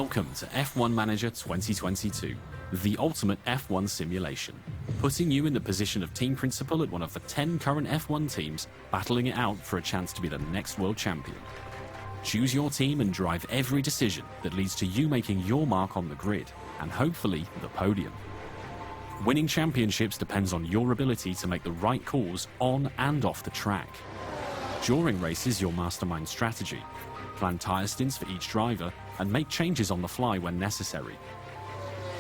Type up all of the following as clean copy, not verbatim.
Welcome to F1 Manager 2022, the ultimate F1 simulation, putting you in the position of team principal at one of the 10 current F1 teams, battling it out for a chance to be the next world champion. Choose your team and drive every decision that leads to you making your mark on the grid, and hopefully the podium. Winning championships depends on your ability to make the right calls on and off the track. During races, you'll mastermind strategy, plan tyre stints for each driver, and make changes on the fly when necessary.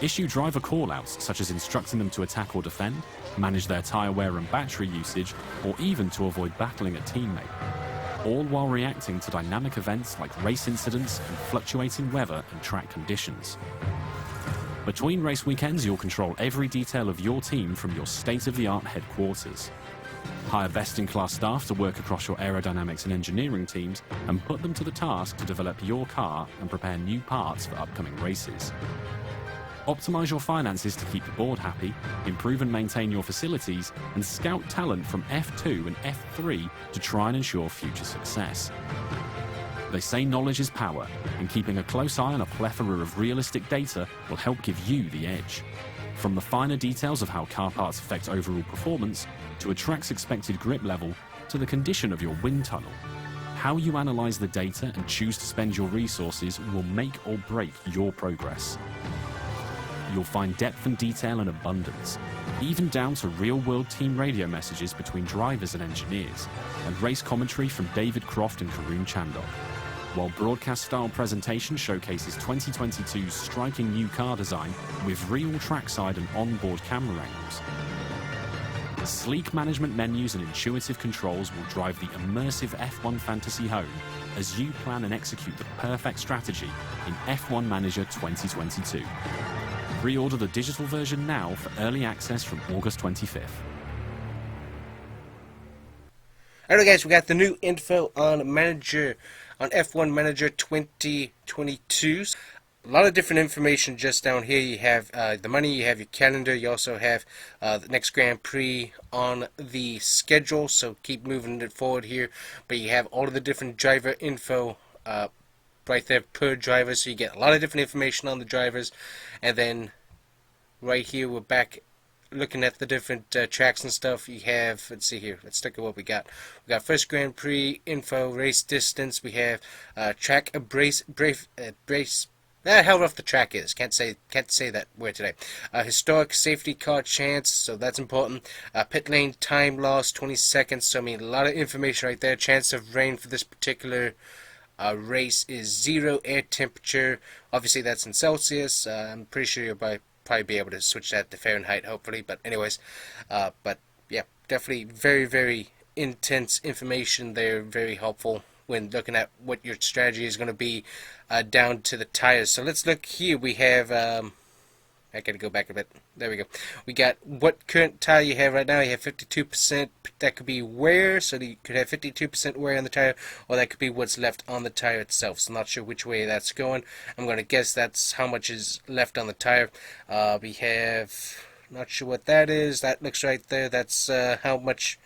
Issue driver callouts, such as instructing them to attack or defend, manage their tyre wear and battery usage, or even to avoid battling a teammate, all while reacting to dynamic events like race incidents and fluctuating weather and track conditions. Between race weekends, you'll control every detail of your team from your state-of-the-art headquarters. Hire best-in-class staff to work across your aerodynamics and engineering teams and put them to the task to develop your car and prepare new parts for upcoming races. Optimize your finances to keep the board happy, improve and maintain your facilities, and scout talent from F2 and F3 to try and ensure future success. They say knowledge is power, and keeping a close eye on a plethora of realistic data will help give you the edge. From the finer details of how car parts affect overall performance, to a track's expected grip level, to the condition of your wind tunnel. How you analyze the data and choose to spend your resources will make or break your progress. You'll find depth and detail in abundance, even down to real-world team radio messages between drivers and engineers, and race commentary from David Croft and Karun Chandok, while broadcast-style presentation showcases 2022's striking new car design with real trackside and onboard camera angles. Sleek management menus and intuitive controls will drive the immersive F1 fantasy home as you plan and execute the perfect strategy in F1 Manager 2022. Pre-order the digital version now for early access from August 25th. Alright guys, we got the new info on F1 Manager 2022. A lot of different information just down here. You have the money, you have your calendar, you also have the next Grand Prix on the schedule, so keep moving it forward here. But you have all of the different driver info right there per driver, so you get a lot of different information on the drivers. And then right here we're back looking at the different tracks and stuff. You have, let's see here, let's look at what we got. We got first Grand Prix info, race distance. We have track brace. How rough the track is. Can't say that word today. Historic safety car chance, so that's important. Pit lane time loss, 20 seconds. So I mean, a lot of information right there. Chance of rain for this particular race is 0. Air temperature, obviously that's in Celsius. I'm pretty sure you'll probably be able to switch that to Fahrenheit, hopefully. But anyways, but yeah, definitely very, very intense information there. Very helpful when looking at what your strategy is going to be down to the tires. So let's look here. We have, I gotta go back a bit. There we go. We got what current tire you have right now. You have 52%. That could be wear, so you could have 52% wear on the tire, or that could be what's left on the tire itself. So I'm not sure which way that's going. I'm going to guess that's how much is left on the tire. We have, not sure what that is. That looks right there. That's how much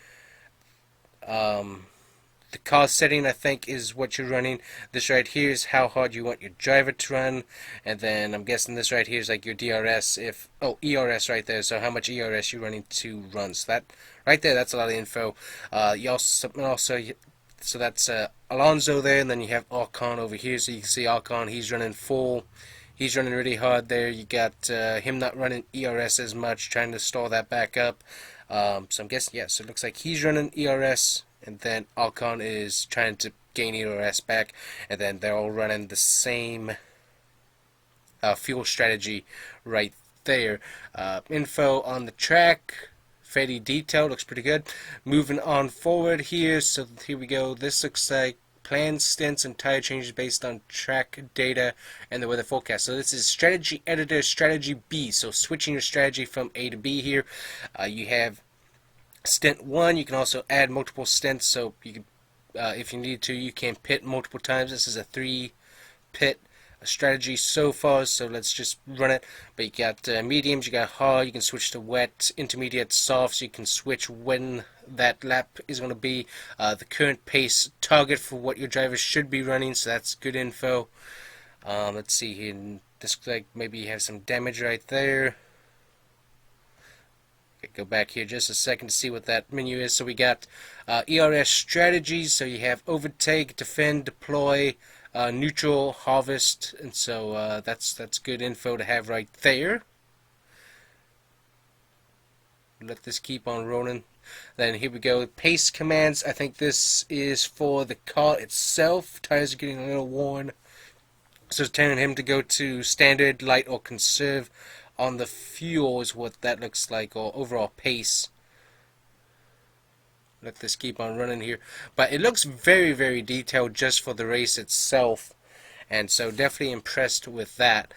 the car setting, I think, is what you're running. This right here is how hard you want your driver to run. And then I'm guessing this right here is like your DRS. ERS right there. So how much ERS you're running to run. So that right there, that's a lot of info. You also so that's Alonso there, and then you have Ocon over here. So you can see Ocon, he's running full. He's running really hard there. You got him not running ERS as much, trying to stall that back up. So I'm guessing, yeah, so it looks like he's running ERS. And then Ocon is trying to gain ERS back, and then they're all running the same fuel strategy right there. Info on the track, fairly detailed, looks pretty good. Moving on forward here, so here we go. This looks like planned stints and tire changes based on track data and the weather forecast. So this is strategy editor, strategy B. So switching your strategy from A to B here. You have stint 1, you can also add multiple stints, so you can, if you need to, you can pit multiple times. This is a 3-pit strategy so far, so let's just run it. But you got mediums, you got hard, you can switch to wet, intermediate, soft, so you can switch when that lap is going to be. The current pace target for what your drivers should be running, so that's good info. Let's see here. This looks like maybe you have some damage right there. Okay, go back here just a second to see what that menu is. So we got ERS strategies. So you have overtake, defend, deploy, neutral, harvest, and so that's good info to have right there. Let this keep on rolling. Then here we go. Pace commands. I think this is for the car itself. Tires are getting a little worn, so it's telling him to go to standard, light, or conserve on the fuel is what that looks like, or overall pace. Let this keep on running here. But it looks very, very detailed just for the race itself. And so definitely impressed with that.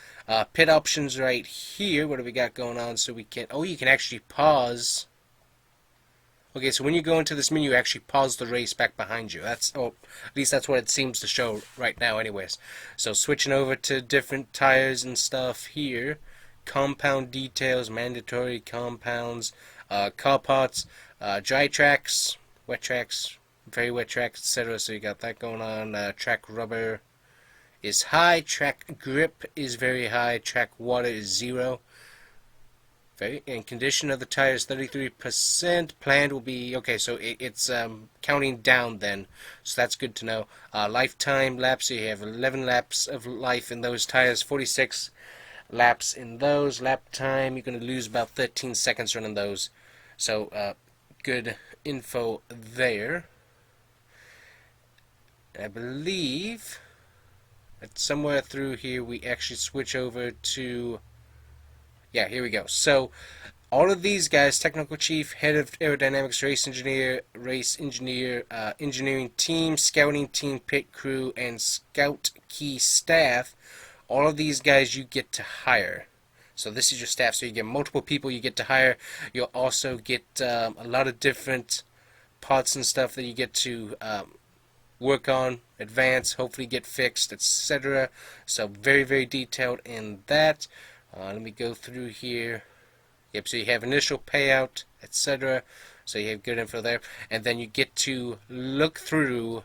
Pit options right here. What do we got going on? So we can, oh, you can actually pause. Okay, so when you go into this menu, you actually pause the race back behind you. That's, oh, at least that's what it seems to show right now anyways. So switching over to different tires and stuff here. Compound details, mandatory compounds, car parts, dry tracks, wet tracks, very wet tracks, etc. So you got that going on. Track rubber is high, track grip is very high, track water is 0. And condition of the tires 33%. Planned will be okay. So it's counting down then, so that's good to know. Lifetime laps. So you have 11 laps of life in those tires. 46 laps in those. Lap time, you're going to lose about 13 seconds running those. So good info there. I believe that somewhere through here we actually switch over to, yeah, here we go. So all of these guys, technical chief, head of aerodynamics, race engineer, engineering team, scouting team, pit crew, and scout key staff, all of these guys you get to hire. So this is your staff. So you get multiple people you get to hire. You'll also get a lot of different parts and stuff that you get to work on, advance, hopefully get fixed, etc. So very, very detailed in that. Let me go through here. Yep, so you have initial payout, etc. So you have good info there. And then you get to look through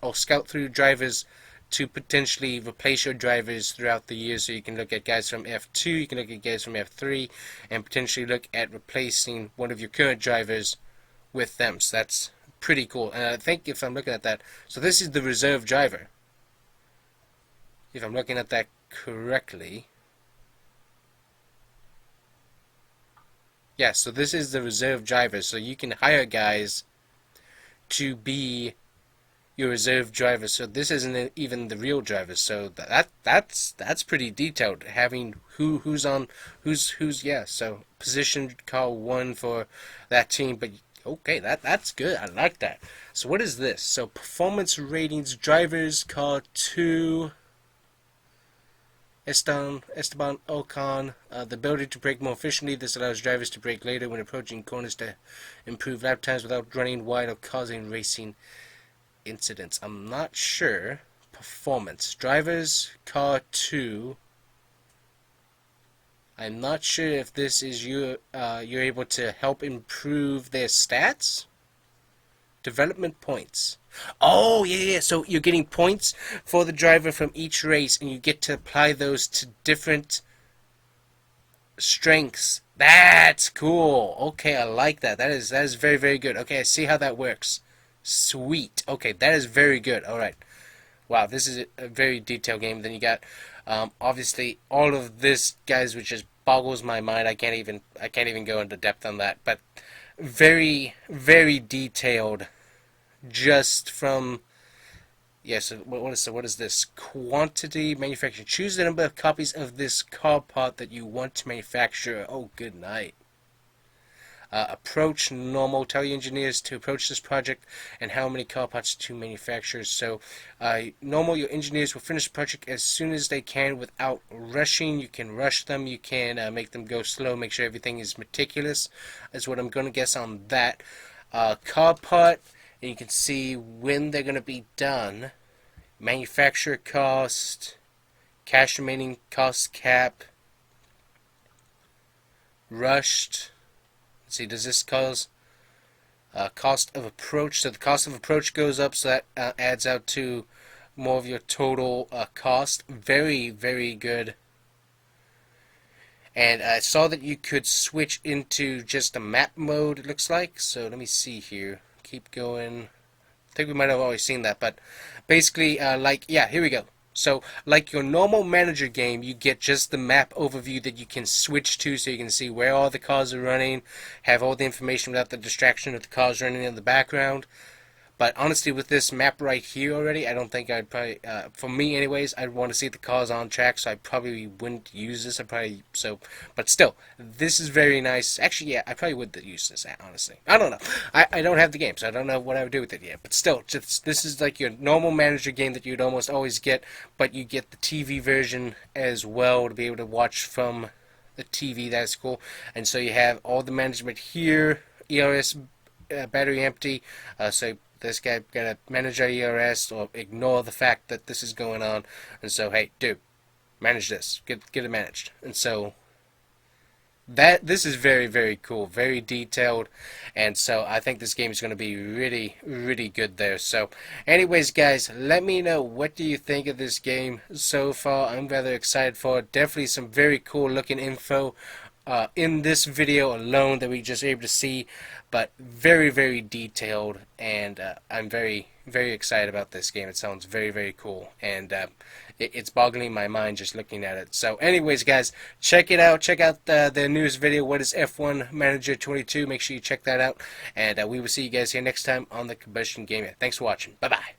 or scout through drivers to potentially replace your drivers throughout the year. So you can look at guys from F2, you can look at guys from F3, and potentially look at replacing one of your current drivers with them. So that's pretty cool. And I think if I'm looking at that, so this is the reserve driver. If I'm looking at that correctly. Yeah, so this is the reserve driver. So you can hire guys to be your reserve driver. So this isn't even the real driver. So that's pretty detailed. Having who's yeah. So position call 1 for that team. But okay, that's good. I like that. So what is this? So performance ratings, drivers car 2. Esteban Ocon, the ability to brake more efficiently. This allows drivers to brake later when approaching corners to improve lap times without running wide or causing racing incidents. I'm not sure. Performance. Drivers, car 2. I'm not sure if this is you're able to help improve their stats. Development points. Oh, yeah. So you're getting points for the driver from each race, and you get to apply those to different strengths. That's cool. Okay, I like that. That is very, very good. Okay, I see how that works. Sweet. Okay, that is very good. All right. Wow, this is a very detailed game. Then you got obviously all of this, guys, which just boggles my mind. I can't even go into depth on that. But very, very detailed. Just from so what is this? Quantity manufacturing. Choose the number of copies of this car part that you want to manufacture. Oh, good night. Approach normal. Tell your engineers to approach this project and how many car parts to manufacture. So normal, your engineers will finish the project as soon as they can without rushing. You can rush them. You can make them go slow. Make sure everything is meticulous, is what I'm going to guess on that. Car part, and you can see when they're going to be done. Manufacturer cost, cash remaining cost cap, rushed. Let's see, does this cause cost of approach? So the cost of approach goes up, so that adds out to more of your total cost. Very, very good. And I saw that you could switch into just a map mode, it looks like. So let me see here. Keep going. I think we might have already seen that, but basically, here we go. So, like your normal manager game, you get just the map overview that you can switch to, so you can see where all the cars are running, have all the information without the distraction of the cars running in the background. But honestly, with this map right here already, I don't think I'd probably, for me anyways, I'd want to see the cars on track, so I probably wouldn't use this. But still, this is very nice. Actually, yeah, I probably would use this, honestly. I don't know. I don't have the game, so I don't know what I would do with it yet. But still, this is like your normal manager game that you'd almost always get, but you get the TV version as well to be able to watch from the TV. That's cool. And so you have all the management here, ERS battery empty, so this guy gotta manage our ERS or ignore the fact that this is going on, and so hey, dude, manage this, get it managed. And so this is very, very cool, very detailed, and so I think this game is going to be really, really good there. So anyways, guys, let me know, what do you think of this game so far? I'm rather excited for it. Definitely some very cool looking info in this video alone that we just able to see, but very, very detailed, and I'm very, very excited about this game. It sounds very, very cool, and it's boggling my mind just looking at it. So anyways, guys, check it out. Check out the newest video, what is F1 Manager 22. Make sure you check that out, and we will see you guys here next time on the Combustion Gamer. Thanks for watching. Bye bye.